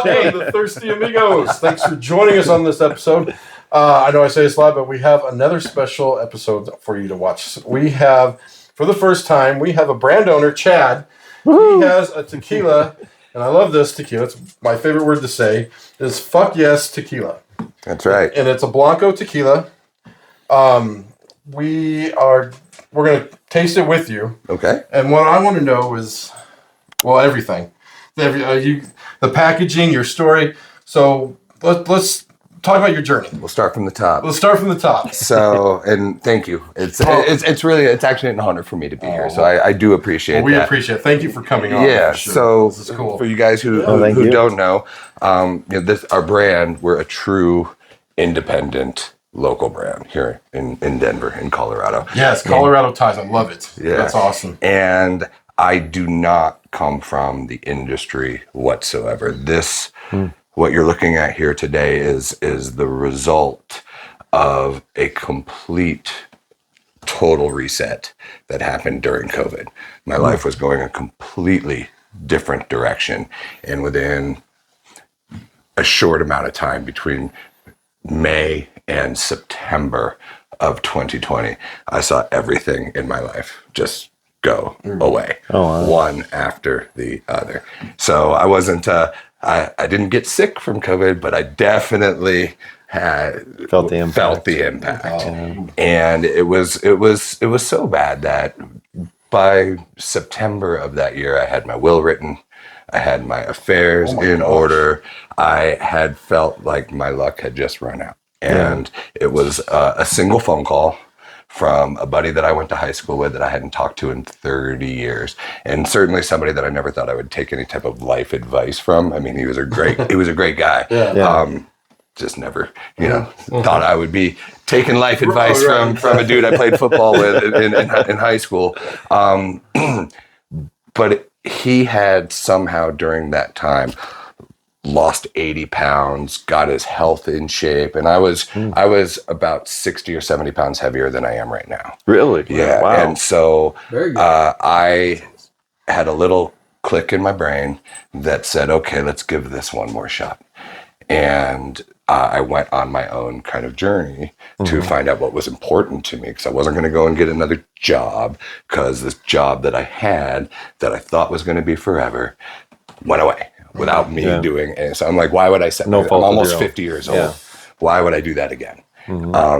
Welcome to Thirsty Amigos. Thanks for joining us on this episode. I know I say this a lot, but we have another special episode for you to watch. We have, for the first time, we have a brand owner, Chad. Woo! He has a tequila, and I love this tequila. It's my favorite word to say. It's Fuck Yes Tequila. That's right. And it's a Blanco Tequila. We're going to taste it with you. Okay. And what I want to know is, well, everything. The packaging, your story. So let's talk about your journey. We'll start from the top. Let's start from the top. So, and thank you. It's actually an honor for me to be here. So I do appreciate that. We appreciate it. Thank you for coming on. Yeah. Sure. So this is cool. For you guys who don't know, our brand, we're a true independent local brand here in Denver, in Colorado. Yes, Colorado ties. I love it. Yeah. That's awesome. And I do not come from the industry whatsoever. What you're looking at here today is the result of a complete, total reset that happened during COVID. My life was going a completely different direction. And within a short amount of time between May and September of 2020, I saw everything in my life just go away, one after the other. So I wasn't, I didn't get sick from COVID, but I definitely felt the impact. Oh. And it was so bad that by September of that year, I had my will written. I had my affairs in order. I had felt like my luck had just run out. And it was a single phone call from a buddy that I went to high school with that I hadn't talked to in 30 years. And certainly somebody that I never thought I would take any type of life advice from. I mean, he was a great guy. Just never, thought I would be taking life advice from a dude I played football with in high school. But he had somehow during that time lost 80 pounds, got his health in shape, and I was about 60 or 70 pounds heavier than I am right now. Really? Yeah. Wow. And so I had a little click in my brain that said, okay, let's give this one more shot. And I went on my own kind of journey to find out what was important to me, because I wasn't going to go and get another job, because this job that I had that I thought was going to be forever went away without me doing it. So I'm like, why would I set I'm almost 50 years old. Yeah. Why would I do that again?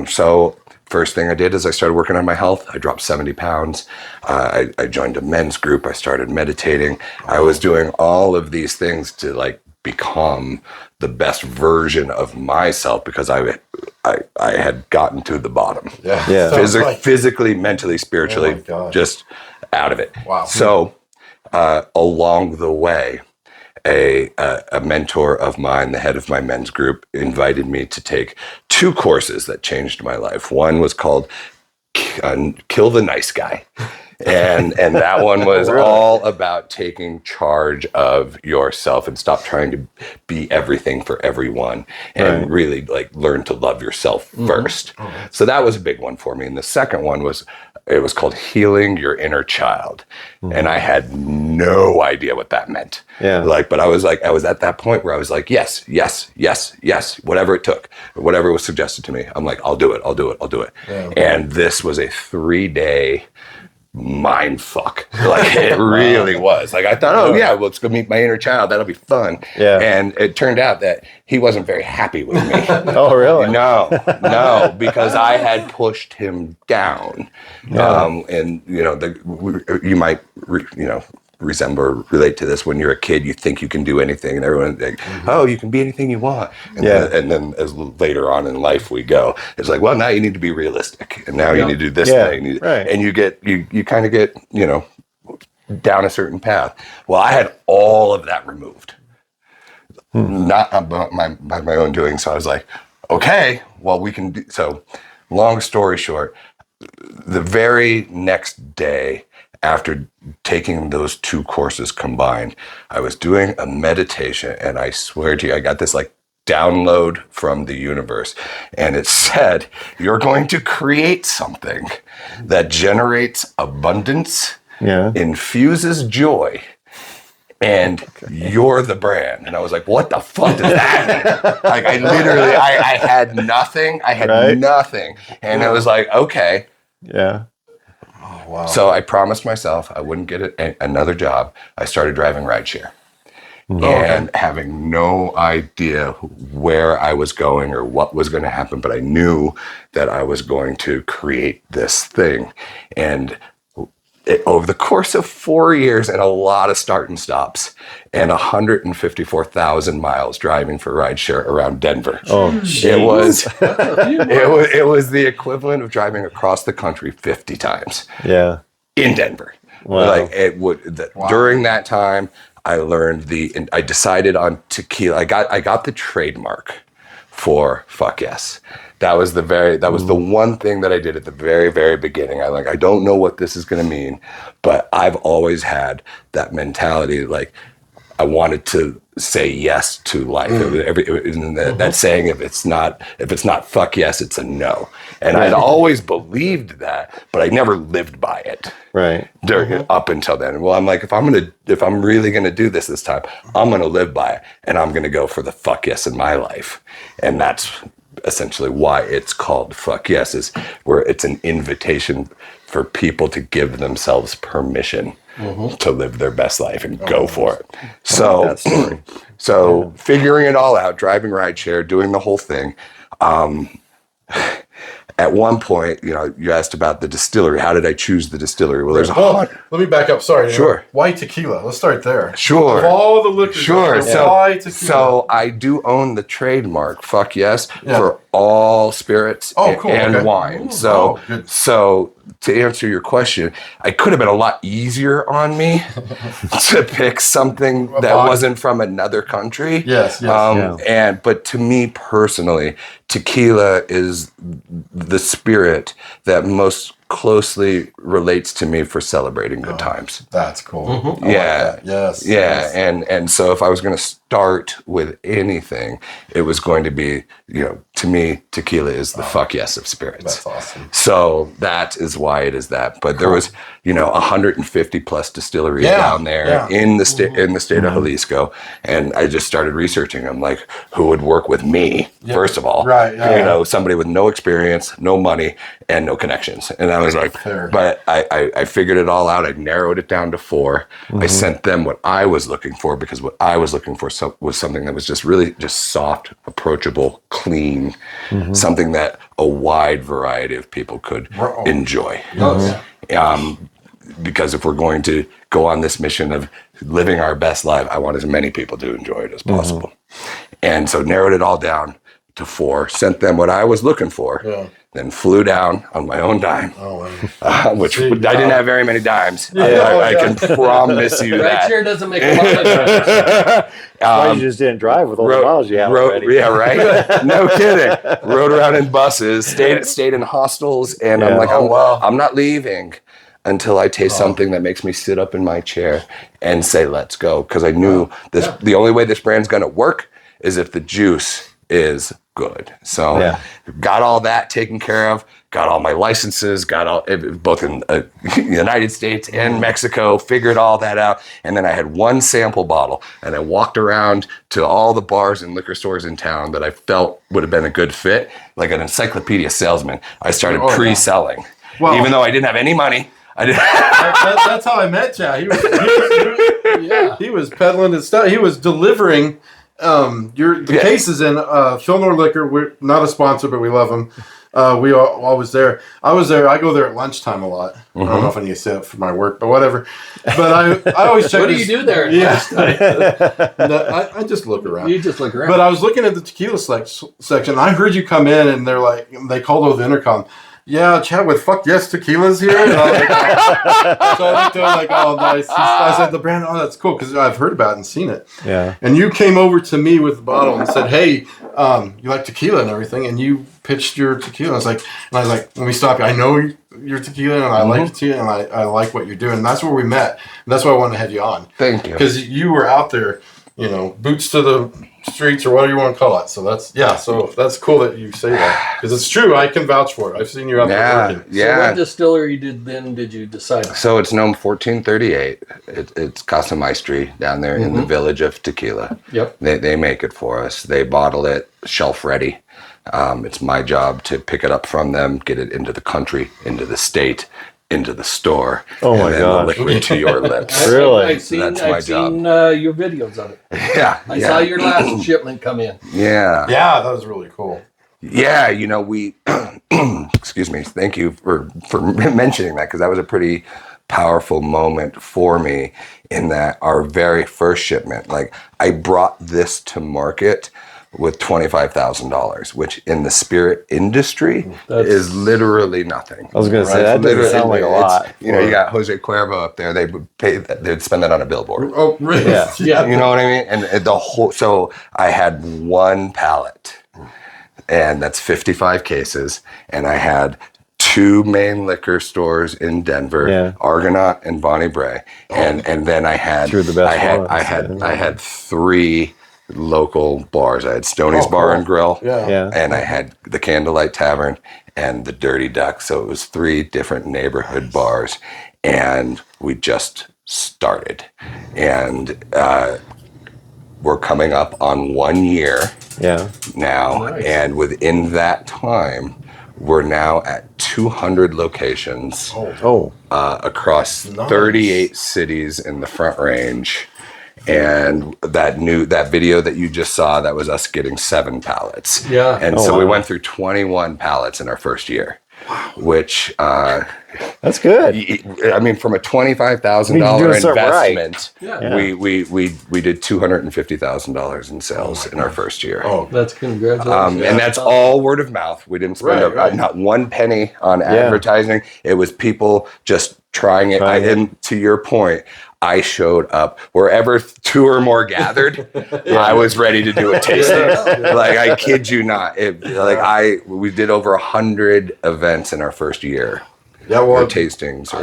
So first thing I did is I started working on my health. I dropped 70 pounds. I joined a men's group. I started meditating. I was doing all of these things to become the best version of myself, because I had gotten to the bottom. Physically, mentally, spiritually, just out of it. Wow. So along the way, a mentor of mine, the head of my men's group, invited me to take 2 courses that changed my life. One was called Kill the Nice Guy. And that one was all about taking charge of yourself and stop trying to be everything for everyone, and really learn to love yourself first. So that was a big one for me. And the second one was called Healing Your Inner Child. And I had no idea what that meant. But I was at that point where I was like, yes, whatever it took, whatever was suggested to me. I'm like, I'll do it. Yeah. And this was a 3-day mind fuck. It really was. I thought, let's go meet my inner child. That'll be fun. Yeah. And it turned out that he wasn't very happy with me. Oh, really? No, because I had pushed him down. And you might relate to this. When you're a kid, you think you can do anything, and everyone's like, oh, you can be anything you want. And then as later on in life we go, it's like, well, now you need to be realistic, and now you need to do this thing. And you kind of get, down a certain path. Well, I had all of that removed. Not by my own doing. So I was like, okay, well, we can do. So long story short, the very next day after taking those 2 courses combined, I was doing a meditation, and I swear to you, I got this download from the universe, and it said, you're going to create something that generates abundance, infuses joy, and you're the brand. And I was like, what the fuck does that mean? Like, I literally, I had nothing. I had nothing. And it was like, okay. Yeah. Oh, wow. So I promised myself I wouldn't get another job. I started driving rideshare. And having no idea where I was going or what was going to happen, but I knew that I was going to create this thing. And over the course of 4 years and a lot of start and stops and 154,000 miles driving for rideshare around Denver. It was the equivalent of driving across the country 50 times. Yeah. In Denver. Wow. Like during that time, I learned I decided on tequila. I got the trademark for Fuck Yes. That was the one thing that I did at the very, very beginning. I don't know what this is going to mean, but I've always had that mentality. Like, I wanted to say yes to life. That saying, if it's not fuck yes, it's a no. And I'd always believed that, but I never lived by it. Right. Up until then. Well, I'm like, if I'm really gonna do this time, I'm gonna live by it, and I'm gonna go for the fuck yes in my life. And that's essentially why it's called Fuck Yes, is where it's an invitation for people to give themselves permission to live their best life and go for it. So figuring it all out, driving rideshare, doing the whole thing. At one point, you asked about the distillery. How did I choose the distillery? Well, let me back up. Sorry. Sure. Why tequila? Let's start there. Sure. Of all the liquors. Sure. Why tequila? So I do own the trademark, Fuck Yes, for all spirits and wine. Ooh, So to answer your question, it could have been a lot easier on me to pick something that wasn't from another country. Yes. But to me personally, tequila is the spirit that most closely relates to me for celebrating good times. That's cool. Mm-hmm. Yeah. Like yes. And so if I was going to start with anything, it was going to be, to me, tequila is the fuck yes of spirits. That's awesome. So that is why it is that. But there was, 150 plus distilleries down there in the state of Jalisco, and I just started researching. I'm like, who would work with me? First of all, right? Somebody with no experience, no money, and no connections. And I was like, but I figured it all out. I narrowed it down to 4. I sent them what I was looking for, because what I was looking for was something that was just really just soft, approachable, clean, something that a wide variety of people could enjoy. Because if we're going to go on this mission of living our best life, I want as many people to enjoy it as possible. And so narrowed it all down to 4, sent them what I was looking for, then flew down on my own dime, which I didn't have very many dimes. I can promise you that. Rideshare doesn't make a lot of sense. You just didn't drive with all the miles you have already. Yeah, right? No kidding. Rode around in buses, stayed in hostels, and I'm like, I'm not leaving until I taste something that makes me sit up in my chair and say, let's go. Because I knew the only way this brand's going to work is if the juice is good. So got all that taken care of, got all my licenses, got all, both in the United States and Mexico, figured all that out. And then I had one sample bottle, and I walked around to all the bars and liquor stores in town that I felt would have been a good fit. Like an encyclopedia salesman, I started pre-selling. Well, even though I didn't have any money. That's how I met Chad. He was peddling his stuff. He was delivering cases in Fillmore Liquor. We're not a sponsor, but we love them. We are always there. I was there. I go there at lunchtime a lot. I don't know if I need to say it for my work, but whatever. But I always check. What do you do there? I just look around. You just look around. But I was looking at the tequila section. I heard you come in, and they called over the intercom. Yeah, Chad with Fuck Yes Tequila's here. And I was like, so I looked at him like, oh, nice. I said, the brand, that's cool, because I've heard about it and seen it. Yeah. And you came over to me with the bottle and said, hey, you like tequila and everything, and you pitched your tequila. I was like, let me stop you. I know your tequila, and I like tequila, and I like what you're doing. And that's where we met. And that's why I wanted to have you on. Thank you. Because you were out there boots to the streets or whatever you want to call it. So that's cool that you say that, because it's true. I can vouch for it. I've seen you out there working. So what distillery did you decide? So it's known 1438. It's Casa Maestri down there in the village of Tequila. Yep. They make it for us. They bottle it shelf ready. It's my job to pick it up from them, get it into the country, into the state, into the store. Oh my God! The liquid to your lips. Really? I've seen your videos of it. Yeah. I saw your last shipment come in. Yeah. Yeah, that was really cool. Yeah, we excuse me, thank you for mentioning that, because that was a pretty powerful moment for me, in that our very first shipment, like, I brought this to market with $25,000, which in the spirit industry is literally nothing. I was going to say, that doesn't sound like a lot. You got Jose Cuervo up there. They'd spend that on a billboard. Oh, really? Yeah. You know what I mean? And the whole. So I had one pallet, and that's 55 cases, and I had 2 main liquor stores in Denver, Argonaut and Bonnie Bray, and then I had I had 3 local bars. I had Stoney's Bar and Grill, and I had the Candlelight Tavern and the Dirty Duck. So it was 3 different neighborhood bars, and we just started, and we're coming up on 1 year now, Nice. and within that time, we're now at 200 locations across 38 cities in the Front Range. And that video that you just saw, that was us getting 7 pallets. Yeah. And so we went through 21 pallets in our first year, which that's good. I mean, from a $25,000 investment, we did $250,000 in sales in our first year. Oh, that's congratulations. And that's all word of mouth. We didn't spend not one penny on advertising. It was people just trying it. And to your point, I showed up wherever 2 or more gathered. I was ready to do a tasting. Like, I kid you not. We did over 100 events in our first year. Yeah, well, tastings.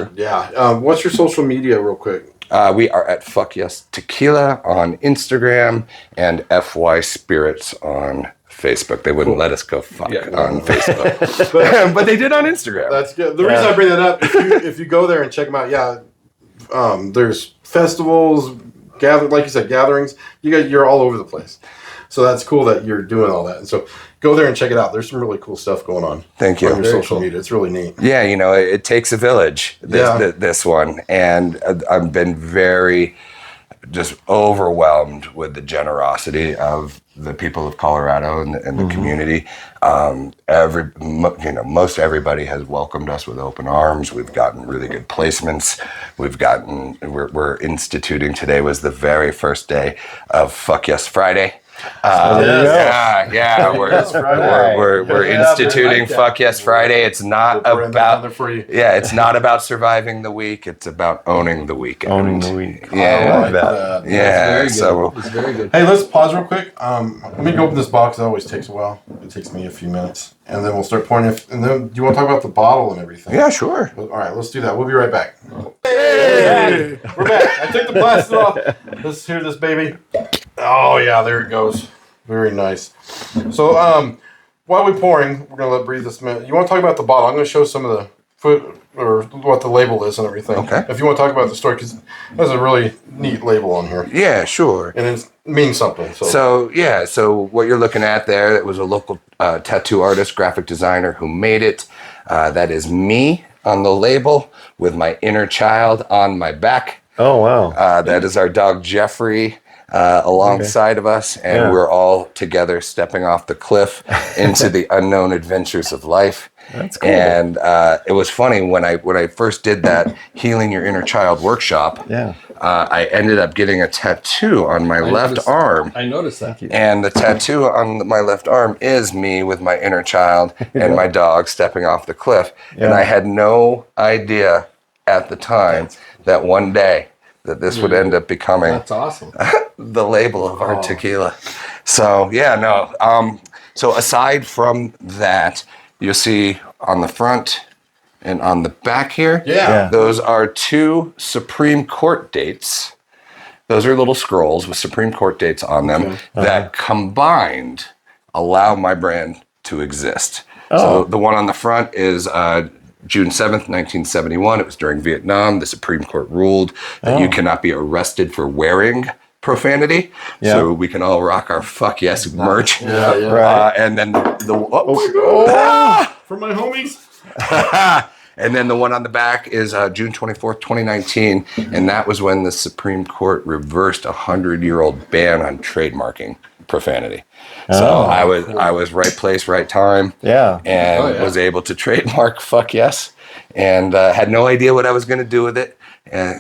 What's your social media, real quick? We are at Fuck Yes Tequila on Instagram and FY Spirits on Facebook. They wouldn't let us go fuck on Facebook, but they did on Instagram. That's good. The reason I bring that up, if you go there and check them out, there's festivals, like you said, gatherings. You're all over the place. So that's cool that you're doing all that. And so go there and check it out. There's some really cool stuff going on. Thank you. On your social media. It's really neat. Yeah, it takes a village, this one. And I've been very just overwhelmed with the generosity of the people of Colorado and the community. Most everybody has welcomed us with open arms. We've gotten really good placements. We're instituting, today was the very first day of Fuck Yes Friday. We're instituting Fuck Yes Friday. It's not it's not about surviving the week. It's about owning the weekend. Owning the week. Yeah, I like that. Yeah, it's very good. Hey, let's pause real quick. Let me go open this box. It always takes a while. It takes me a few minutes, and then we'll start pouring it. And then, do you want to talk about the bottle and everything? Yeah, sure. All right, let's do that. We'll be right back. Hey, we're back. I took the plastic off. Let's hear this, baby. Oh yeah, there it goes. Very nice. So, while we're pouring, we're gonna let it breathe this minute. You want to talk about the bottle? I'm gonna show some of the foot or what the label is and everything. Okay. If you want to talk about the story, because there's a really neat label on here. Yeah, sure. And it means something. So what you're looking at there, it was a local tattoo artist, graphic designer who made it. That is me on the label with my inner child on my back. Oh, wow. That is our dog, Jeffrey, alongside of us. And we're all together stepping off the cliff into the unknown adventures of life. That's cool. And it was funny when I first did that Healing Your Inner Child workshop. Yeah. I ended up getting a tattoo on my left arm. I noticed that. And the tattoo on my left arm is me with my inner child and my dog stepping off the cliff. Yeah. And I had no idea at the time that one day that this would end up becoming That's awesome. the label of our tequila. So so aside from that, you'll see on the front and on the back here, those are 2 Supreme Court dates Those are little scrolls with Supreme Court dates on them that combined allow my brand to exist. So the one on the front is June 7th, 1971. It was during Vietnam. The Supreme Court ruled that you cannot be arrested for wearing profanity. So we can all rock our fuck yes merch. Right. And then For my homies. and then the one on the back is June 24th, 2019. And that was when the Supreme Court reversed a 100-year-old ban on trademarking profanity. So I was right place, right time. Yeah. And was able to trademark fuck yes. And had no idea what I was going to do with it.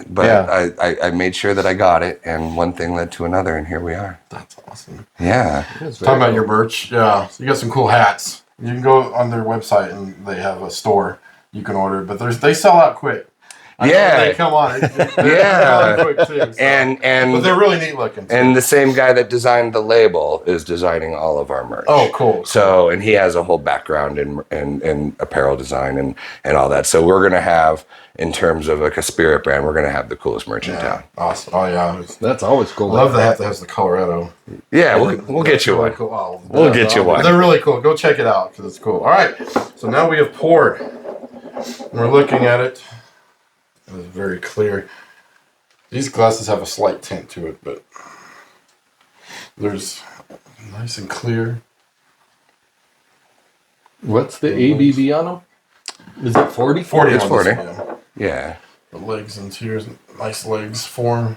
But I made sure that I got it. And one thing led to another. And here we are. That's awesome. Yeah. Talking about your merch. Yeah. So you got some cool hats. You can go on their website and they have a store you can order. But they sell out quick. They come on. They're quick too, so. But they're really neat looking too. And the same guy that designed the label is designing all of our merch. Oh, cool. So, and he has a whole background in apparel design and all that. So we're gonna have, in terms of like a spirit brand, we're gonna have the coolest merch in town. Awesome. Oh yeah. That's always cool. I love the hat that has the Colorado. Yeah, we'll get you one. Cool. Oh, We'll get you one. They're really cool. Go check it out because it's cool. All right. So now we have poured. And we're looking at it. It's very clear. These glasses have a slight tint to it, but there's nice and clear. What's the ABV on them? Is it 40? 40. It's on 40. this one, yeah. Yeah. The legs and tears, nice legs form.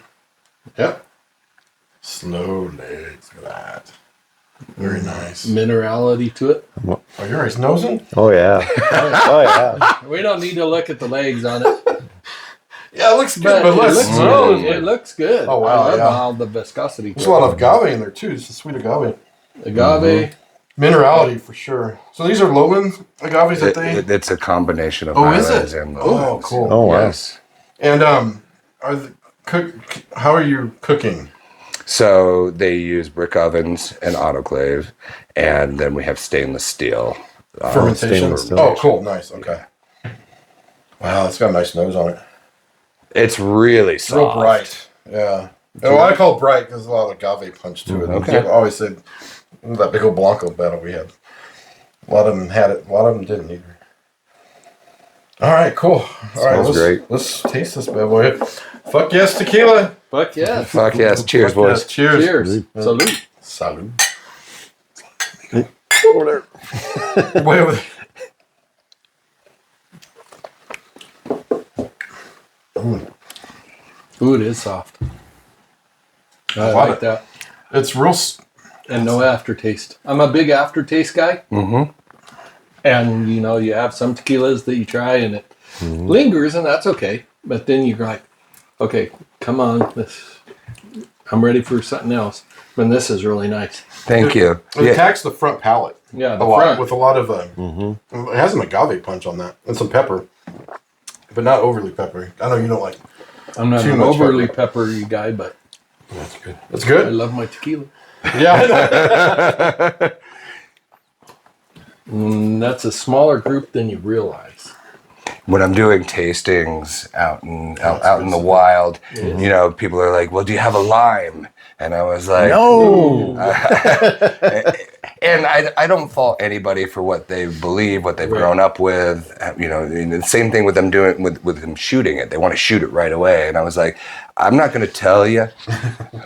Yep. Slow legs. Look at that. Very nice. Minerality to it. Oh, you're always nosing? Oh yeah. Oh yeah. We don't need to look at the legs on it. Yeah, it looks good, but it less looks smooth. good. It looks good. Oh, wow, I love yeah. all the viscosity. There's a lot of agave in there too. It's a sweet agave. Agave. Minerality for sure. So these are lowland agaves that they. It's a combination of Oh, is highlands it? and Oh, lowlands. cool. Oh wow. Yes. And how are you cooking? So they use brick ovens and autoclave, and then we have stainless steel. Fermentation. stainless steel. Oh, cool. Nice. Okay. Wow, it's got a nice nose on it. It's really soft. Real bright. Yeah. And why I call it bright because a lot of agave punch to it. Okay. I always said that big old Blanco battle we had. A lot of them had it. A lot of them didn't either. All right, cool. All right, Smells great. Let's taste this bad boy. Fuck yes, tequila. Fuck yes. Fuck yes. Cheers, Fuck boys. yes. Cheers. Cheers. Salute. Salud. Over there. Way over there. Ooh, it is soft. I Love like it. that. It's real. And no aftertaste. I'm a big aftertaste guy. Mm-hmm. And you have some tequilas that you try and it lingers, and that's okay. But then you're like, okay, come on, I'm ready for something else. And this is really nice. Thank you. It attacks the front palate. Yeah, a the lot front. with a lot of. It has an agave punch on that and some pepper, but not overly peppery. I know you don't like. I'm not too an much overly peppery guy, but That's good. That's I good. love my tequila. Yeah. That's a smaller group than you realize. When I'm doing tastings out in the wild, people are like, "Well, do you have a lime?" And I was like, No. And I don't fault anybody for what they believe, what they've grown up with. And the same thing with them doing with them shooting it. They want to shoot it right away. And I was like, I'm not going to tell you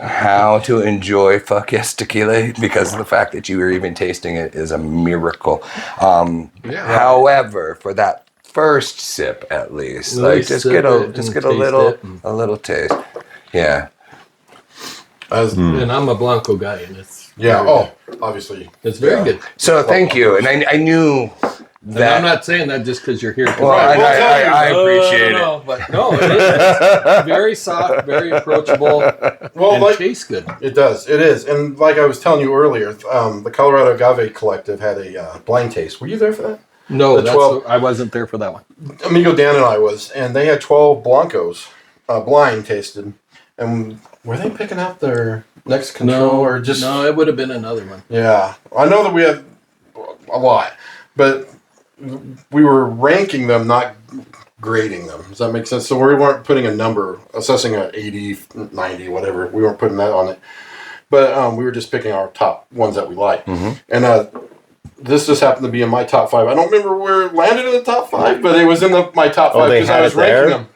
how to enjoy fuck yes tequila because the fact that you are even tasting it is a miracle. However, for that first sip at least, just get a little taste. Yeah. And I'm a Blanco guy, and it's Obviously. it's very good. So thank you. And I knew And that. I'm not saying that just because you're here. Well, I appreciate it. No, but no, it is very soft, very approachable, and tastes good. It does. It is. And like I was telling you earlier, the Colorado Agave Collective had a blind taste. Were you there for that? No, The 12 I wasn't there for that one. Amigo Dan and I was, and they had 12 Blancos, blind tasted. And were they picking out their next control or just... No, it would have been another one. Yeah. I know that we had a lot, but we were ranking them not grading them. Does that make sense? So we weren't putting a number, assessing a 80, 90, whatever. We weren't putting that on it. But we were just picking our top ones that we like. And this just happened to be in my top 5. I don't remember where it landed in the top 5, but it was in my top 5 because I was ranking them.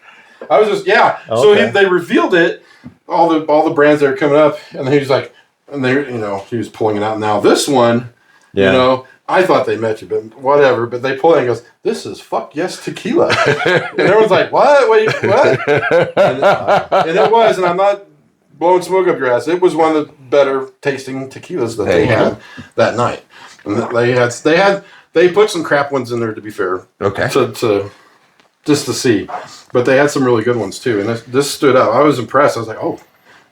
I was just So they revealed it, all the brands that are coming up, and he was like, and they, he was pulling it out. Now this one, I thought they met you, but whatever. But they pull it and goes, "This is fuck yes tequila," and everyone's like, "What? Wait, what?" And it was, and I'm not blowing smoke up your ass. It was one of the better tasting tequilas that they had that night. And they put some crap ones in there, to be fair. Okay. To just to see, but they had some really good ones too, and this stood out. I was impressed. I was like, oh,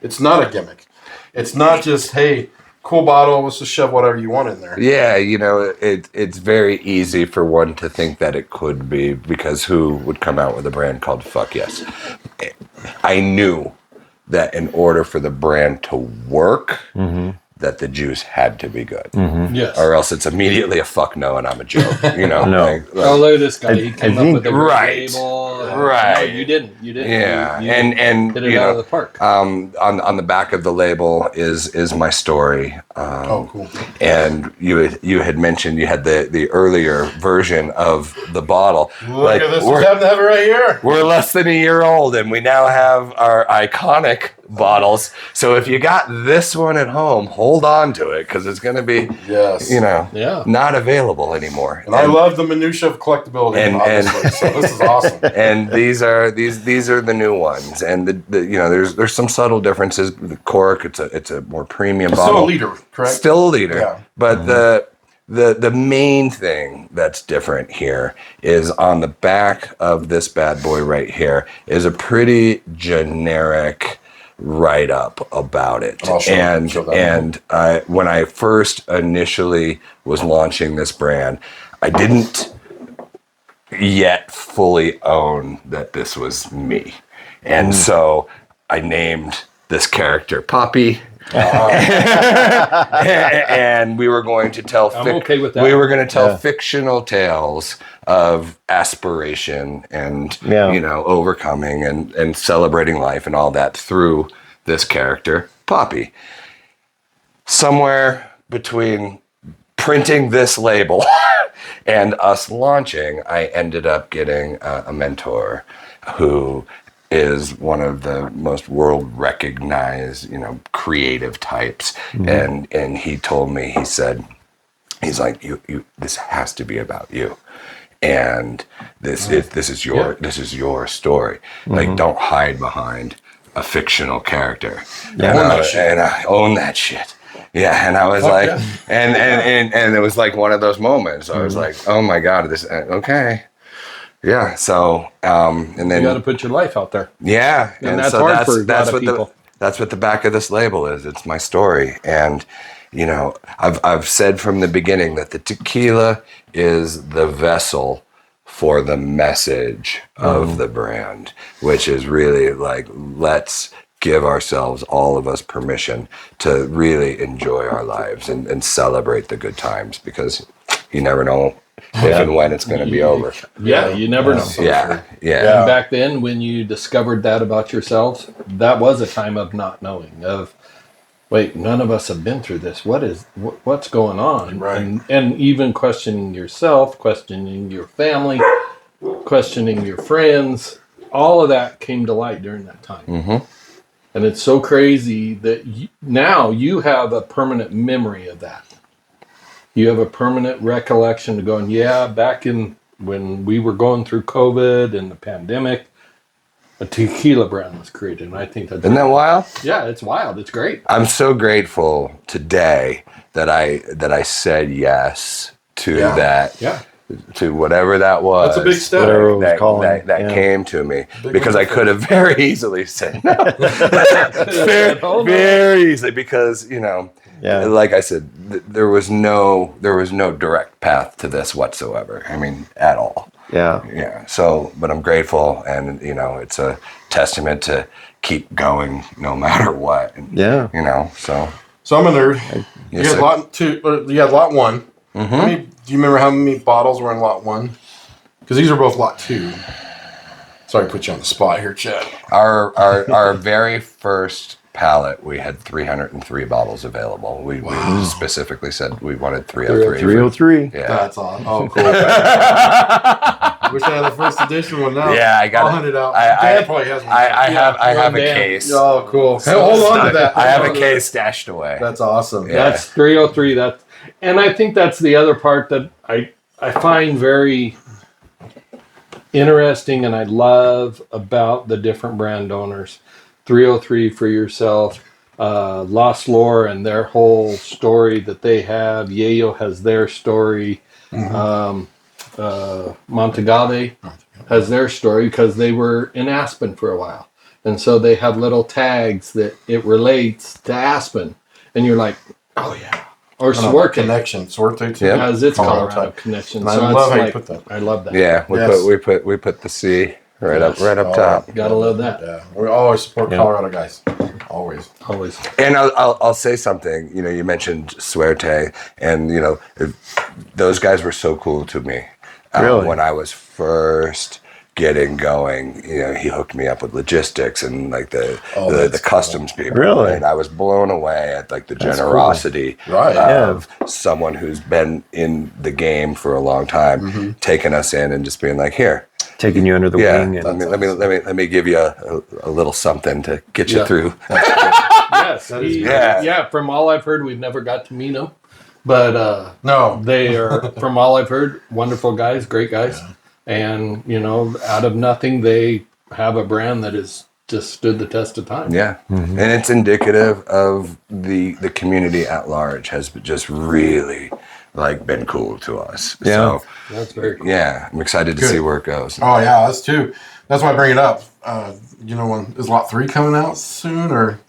it's not a gimmick. It's not just, hey, cool bottle, let's just shove whatever you want in there. Yeah, it's very easy for one to think that it could be, because who would come out with a brand called Fuck Yes? I knew that in order for the brand to work, that the juice had to be good. Yes. Or else it's immediately a fuck no and I'm a joke. No. Oh, look at this guy. He came up with a Right. label. Right. No, you didn't. Yeah. You and hit it out of the park. on the back of the label is my story. Cool. And you had mentioned you had the earlier version of the bottle. Look at this. We have it right here. We're less than a year old, and we now have our iconic bottles. So if you got this one at home, hold on to it, because it's going to be, not available anymore. And I love the minutia of collectability, obviously. So this is awesome. And these are the new ones, and there's some subtle differences. The cork, it's a more premium bottle. Still a liter, correct? Still a liter, yeah. But the main thing that's different here is on the back of this bad boy right here is a pretty generic write-up about it. And when I first initially was launching this brand, I didn't yet fully own that this was me. And so I named this character Poppy. And we were going to tell okay with that. We were going to tell fictional tales of aspiration and overcoming and celebrating life and all that through this character Poppy. Somewhere between printing this label and us launching, I ended up getting a mentor who is one of the most world recognized, creative types. And he told me, he's like, you this has to be about you. And this is your story. Like, don't hide behind a fictional character. And I own that shit. Yeah, and I was and it was like one of those moments. I was like, oh my God, this okay. Yeah, so and then you got to put your life out there. Yeah, and that's so hard for a lot of people. That's what the back of this label is. It's my story, and I've said from the beginning that the tequila is the vessel for the message of the brand, which is really like, let's give ourselves, all of us, permission to really enjoy our lives and celebrate the good times, because you never know if and when it's going to be over. Yeah, you never know. Yeah. And back then, when you discovered that about yourselves, that was a time of not knowing, of, wait, none of us have been through this. What's going on? Right. And even questioning yourself, questioning your family, questioning your friends, all of that came to light during that time. And it's so crazy that now you have a permanent memory of that. You have a permanent recollection of going, back in when we were going through COVID and the pandemic, a tequila brand was created. And I think that's... Isn't that wild? Yeah, it's wild. It's great. I'm so grateful today that I said yes to that. Yeah. To whatever that was. That's a big step. That came to me. Because I could have very easily said no. very easily, because, like I said, there was no direct path to this whatsoever. I mean, at all. Yeah. So, but I'm grateful, and it's a testament to keep going no matter what. And, So I'm a nerd. You had lot 2. You had lot 1. Do you remember how many bottles were in lot 1? Because these are both lot 2. Sorry to put you on the spot here, Chad. Our very first pallet, we had 303 bottles available. We specifically said we wanted 303. 303. Yeah. That's awesome. Oh, cool. Wish I had the first edition one now. Yeah, I got I'll it. hunt it out. I Dan probably has one. I have a Dan. case. Oh, cool. Hey, hold on to that. I have a case stashed away. That's awesome. Yeah. That's 303. And I think that's the other part that I find very interesting and I love about the different brand owners. 303 for yourself, Lost Lore and their whole story that they have. Yayo has their story. Montagave has their story because they were in Aspen for a while. And so they have little tags that it relates to Aspen. And you're like, oh yeah. Or Suerte Connection. Suerte too. Yeah. has its Colorado Colorado type. connection. And I So love it's how you like, put that. I love that. Yeah, Yes. we put the C right up top. Gotta love that. Yeah. We always support Colorado guys. Always. Always. And I'll say something. You know, you mentioned Suerte, and you know, those guys were so cool to me. Really? When I was first getting going, you know, he hooked me up with logistics and like the customs people. Really? And I was blown away at like the That's generosity Right. of someone who's been in the game for a long time, taking us in and just being like, here. Taking you under the Yeah, wing. And let me give you a little something to get you Yeah. through. Yes. Yeah. From all I've heard, we've never got to meet them. But No. they are, from all I've heard, wonderful guys, great guys. Yeah. And, you know, out of nothing, they have a brand that has just stood the test of time. Yeah, and it's indicative of the community at large has just really like been cool to us. Yeah. So That's very cool. yeah, I'm excited to Good. see where it goes. Oh yeah, us too. That's why I bring it up. You know, when is Lot 3 coming out soon or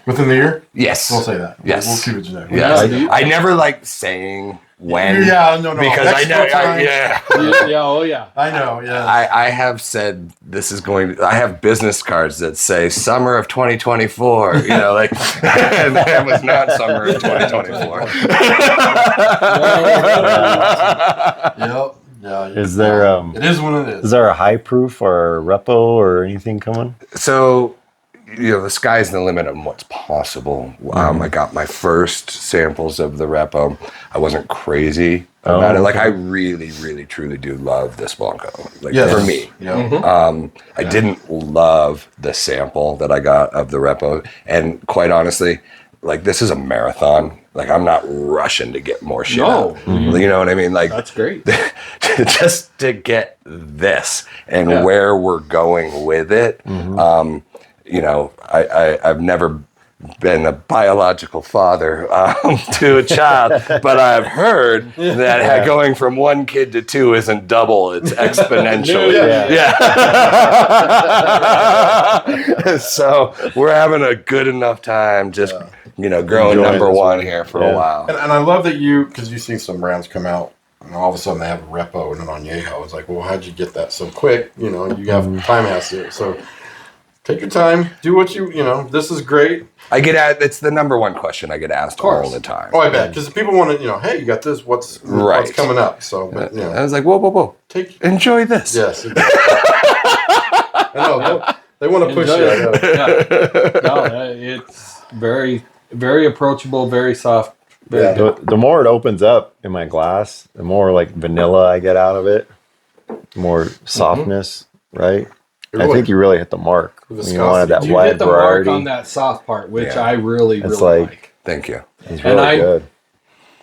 within the year? Yes, We'll say that. Yes. We'll keep it generic. Yes, Yeah. I never like saying when. Yeah, no. Because I know. Extra time. Yeah, oh yeah. I know. Yeah. I have said this is going to, I have business cards that say summer of 2024, you know, like, and that was not summer of 2024. Yep. Yeah. is there It is what it is is. there a high proof or a repo or anything coming? So, you know, the sky's the limit on what's possible. I got my first samples of the repo. I wasn't crazy about it. Like, I really, really, truly do love this Blanco. Like, Yes. for me. Yeah. I didn't love the sample that I got of the repo. And quite honestly, like, this is a marathon. Like, I'm not rushing to get more shit No. out. You know what I mean? Like, That's great. just to get this and Yeah. where we're going with it. You know, I've never been a biological father to a child, but I've heard that going from one kid to two isn't double, it's exponential. Yeah. Yeah. So we're having a good enough time just, you know, growing Enjoying number this one one. here for a while. And I love that because you've seen some brands come out and all of a sudden they have a repo and then on Yeho. It's like, well, how'd you get that so quick? You know, you have time has to. So take your time, do what you know, this is great. It's the number one question I get asked all course. the time. Oh, I bet. Because people want to, you know, hey, you got this, what's coming up? So, but, you I know, was like, whoa. take, Enjoy this. yes. Exactly. I know, they want to push you. I know. Yeah. No, it's very, very approachable, very soft. Very Yeah. good. The more it opens up in my glass, the more like vanilla I get out of it, more softness, right? I think you really hit the mark when you wanted that You wide hit the variety. mark on that soft part, which Yeah. I really, It's really like- like. Thank you. It's And really good.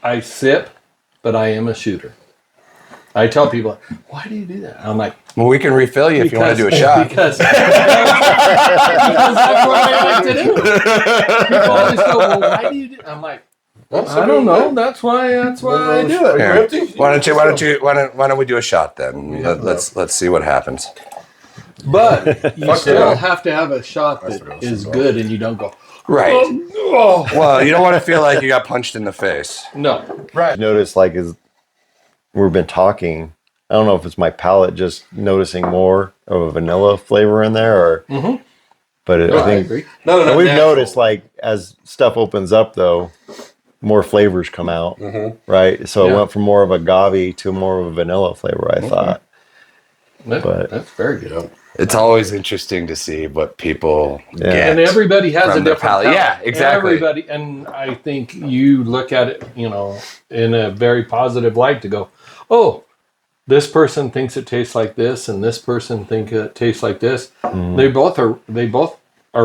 I sip, but I am a shooter. I tell people, why do you do that? I'm like, Well, we can refill you if you want to do a shot. Because that's what I like to do. People always go, well, why do you do I'm like, I don't know. That's why I do it. Here. Empty? Why don't we do a shot then? Let's see what happens. But you Fuck still yeah. have to have a shot that is good and you don't go, Right. oh, Well, you don't want to feel like you got punched in the face. no. Right. Notice like as we've been talking, I don't know if it's my palate just noticing more of a vanilla flavor in there or but No, I I think agree. No, and we've natural. noticed like as stuff opens up though, more flavors come out, right? So it Yeah. went from more of agave to more of a vanilla flavor, I thought. That's very good. It's always interesting to see what people get. And everybody has a from their different palate. palate. Yeah, exactly. Everybody, and I think you look at it, in a very positive light to go, oh, this person thinks it tastes like this, and this person thinks it tastes like this. They both are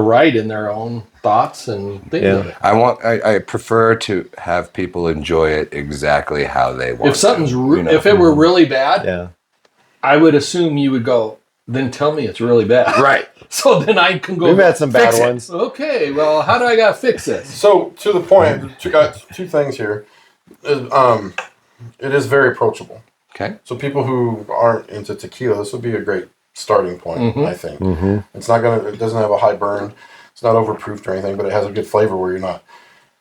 right in their own thoughts and things of it. I prefer to have people enjoy it exactly how they want. If something's if it were really bad, I would assume you would go, then tell me it's really bad. Right. So then I can go. We've had some bad fix it. ones. Okay, well, how do I gotta fix this? So to the point, you got two things here. It is very approachable. Okay. So people who aren't into tequila, this would be a great starting point, I think. It doesn't have a high burn. It's not overproofed or anything, but it has a good flavor where it's not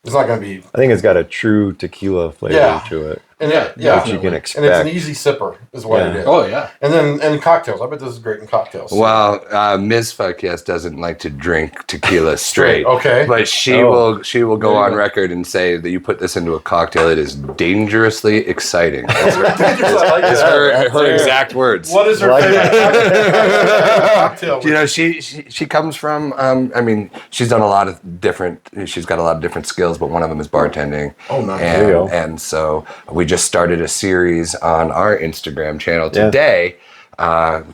going to be. I think it's got a true tequila flavor to it. And That you can expect. And it's an easy sipper, is what it is. Oh yeah. And cocktails. I bet this is great in cocktails. Well, Ms. Fuck Yes doesn't like to drink tequila straight. Okay. But she will go on record and say that you put this into a cocktail, it is dangerously exciting. That's her exact words. What is her favorite cocktail? She comes from she's got a lot of different skills, but one of them is bartending. Oh, nice. And, There you go. and so we just started a series on our Instagram channel today.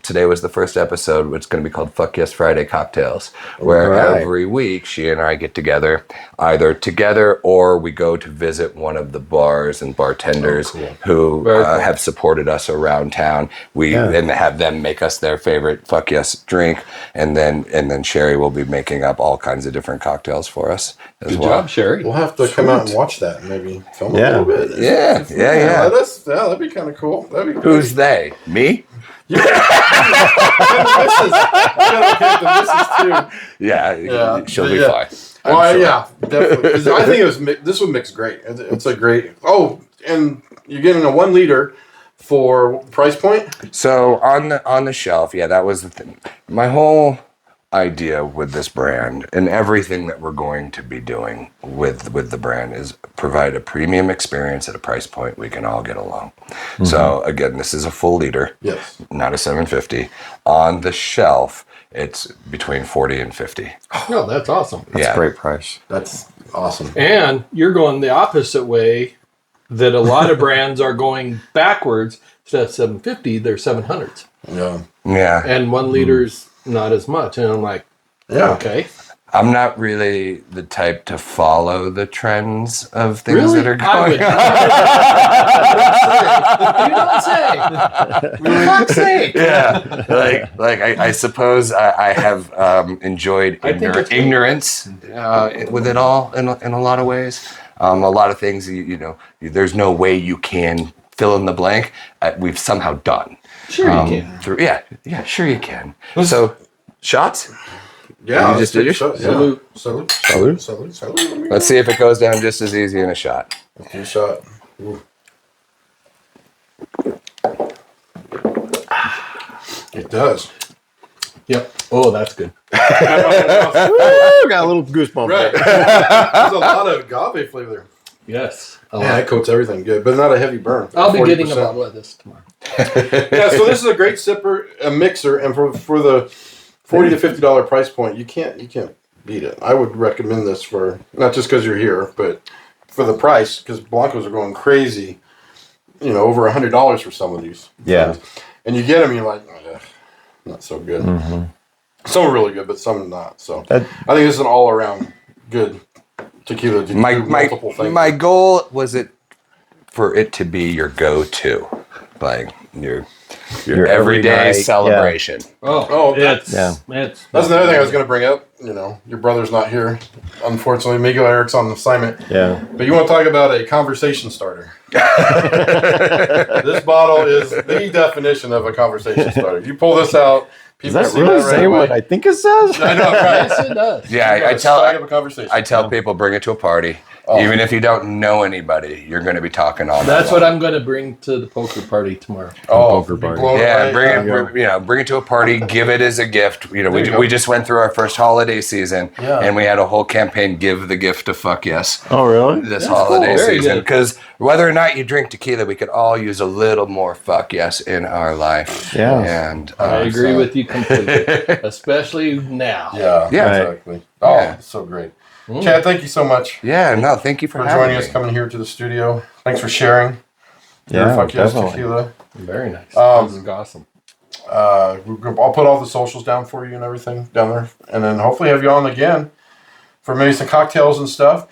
Today was the first episode. It's going to be called Fuck Yes Friday Cocktails, where every week she and I get together, either together or we go to visit one of the bars and bartenders who have supported us around town. We then have them make us their favorite Fuck Yes drink, and then Sherry will be making up all kinds of different cocktails for us as Good well. job, Sherry. We'll have to come out and watch that and maybe film a little bit. Yeah. That'd be kind of cool. That'd be Who's they? Me? You gotta the missus too. Yeah, she'll be fine. Well, yeah, definitely. 'Cause I think this would mix great. It's a great. Oh, and you're getting a 1 liter for price point. So on the shelf, that was the thing. My whole idea with this brand and everything that we're going to be doing with the brand is provide a premium experience at a price point we can all get along. So again, this is a full liter, not a 750. On the shelf, it's between 40 and 50. No, that's awesome. That's a great price. That's awesome. And you're going the opposite way that a lot of brands are going backwards. Instead of 750, they're 700s. Yeah. And 1 liter's not as much. And I'm like, okay. I'm not really the type to follow the trends of things that are going on. You don't say. For fuck's sake. Yeah, I suppose I have enjoyed ignorance with it all in a lot of ways. A lot of things, there's no way you can fill in the blank. We've somehow done. Sure you can. Sure you can. So, shots? Yeah, you just did your shot. Salute. Let's see if it goes down just as easy in a shot. Let's do a shot. Ooh. It does. Yep. Oh, that's good. Got a little goosebump. Right. There's a lot of agave flavor there. Yes. Yeah, it coats everything good, but not a heavy burn. I'll be 40%. getting a bottle of this tomorrow. Yeah, so this is a great sipper, a mixer, and for the $40 to $50 price point, you can't beat it. I would recommend this for not just because you're here, but for the price, because Blancos are going crazy. Over $100 for some of these. Yeah, things. And you get them, you're like, not so good. Some are really good, but some not. So I think this is an all around good tequila. My goal was for it to be your go-to, like your everyday celebration. That's another thing I was going to bring up. Your brother's not here, unfortunately. Miguel Eric's on assignment. Yeah, but you want to talk about a conversation starter? This bottle is the definition of a conversation starter. You pull this out, Does that really say what I think it says? I know, right? Yes, it does. Yeah, I Have a conversation. I tell people bring it to a party. Oh. Even if you don't know anybody, you're going to be talking all night That's long. what I'm going to bring to the poker party tomorrow. Poker party. Yeah, bring it to a party. Give it as a gift. You know, we just went through our first holiday season, and we had a whole campaign. Give the gift of fuck yes. Oh, really? This holiday cool. Very season, good. because whether or not you drink tequila, we could all use a little more fuck yes in our life. Yeah. And I agree with you completely, especially now. Yeah, Yeah. exactly. Oh, Yeah. so great. Chad, thank you so much Yeah, no, thank you for joining having us, me. coming here to the studio. Thanks for sharing your Yeah, Fuck Yes definitely. Tequila. Very nice. Um, This is awesome. I'll put all the socials down for you and everything down there, and then hopefully have you on again for maybe some cocktails and stuff.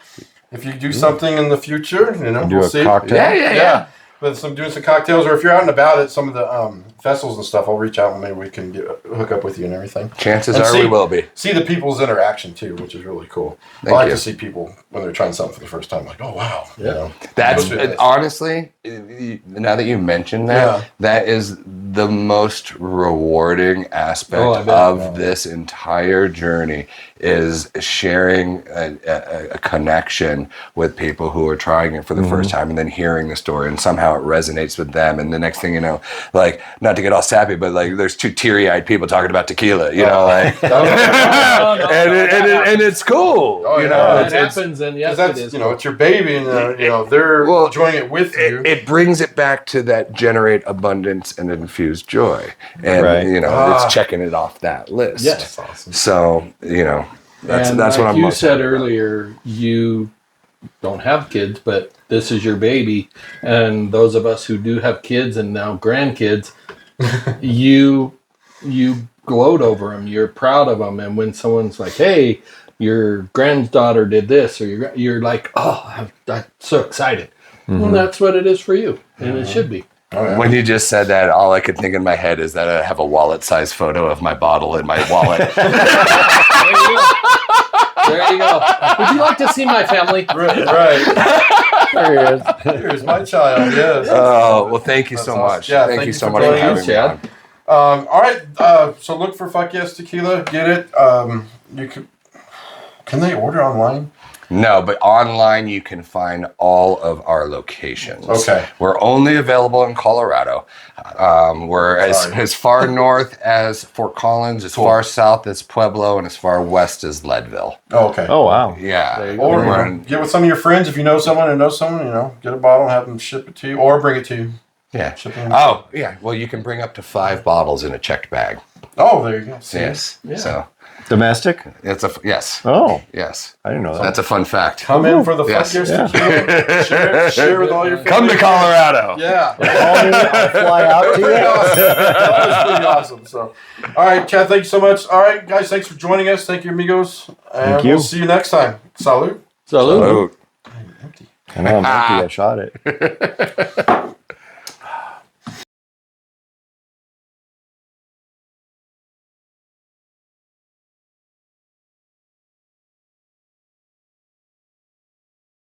If you do something in the future, Do we'll a see. cocktail. Yeah. But doing some cocktails, or if you're out and about at some of the festivals and stuff, I'll reach out and maybe we can hook up with you and everything. Chances And are we will be. See the people's interaction too, which is really cool. I Thank like you. to see people when they're trying something for the first time, like, oh wow, Yeah. That's Those are nice. honestly, now that you mentioned that, Yeah. that is the most rewarding aspect Oh, I bet. of this entire journey is sharing a connection with people who are trying it for the first time and then hearing the story and somehow it resonates with them. And the next thing you know, like, not to get all sappy, but like there's two teary-eyed people talking about tequila, you know, like, and it's cool, Oh, you yeah. know, It it's, happens, and yes, that's it is. it's your baby, and they're Well, enjoying it with you. it brings it back to that generate abundance and infuse joy, and Right. it's checking it off that list. Yes. That's awesome. So that's and that's like what I'm. you most said happy about. earlier, you don't have kids, but this is your baby, and those of us who do have kids and now grandkids, you gloat over them. You're proud of them, and when someone's like, "Hey, your granddaughter did this," or you're like, "Oh, I'm so excited." Well, that's what it is for you, and it should be. Oh, yeah. When you just said that, all I could think in my head is that I have a wallet-sized photo of my bottle in my wallet. There you go. There you go. Would you like to see my family? Right. There he is. Here's my child. Yes. Oh well, thank you That's so awesome. much. Yeah, thank you so for much for joining having us, me Chad. on. All right. So look for Fuck Yes Tequila. Get it. You can they order online? No, but online you can find all of our locations. Okay. We're only available in Colorado. We're as far north as Fort Collins, as far south as Pueblo, and as far west as Leadville. Oh, okay. Oh, wow. Yeah. There you go. Or We're in- get with some of your friends if you know someone who knows someone. Get a bottle, have them ship it to you, or bring it to you. yeah. Shipping. Oh, yeah. Well, you can bring up to 5 bottles in a checked bag. Oh, there you go. See? Yes. Yeah. So Domestic? it's yes. Oh, Yes. I didn't know that. That's a fun fact. Come in for the Yes. Fuck Yes Yeah. Tequila. Share with all your friends. Come to Colorado. Yeah. Call me, I'll fly out to Pretty you. awesome. That was pretty awesome. So, all right, Chad, thank you so much. All right, guys, thanks for joining us. Thank you, amigos. And Thank you. we'll see you next time. Salud. Salute. Salute. I know, I'm empty. I shot it.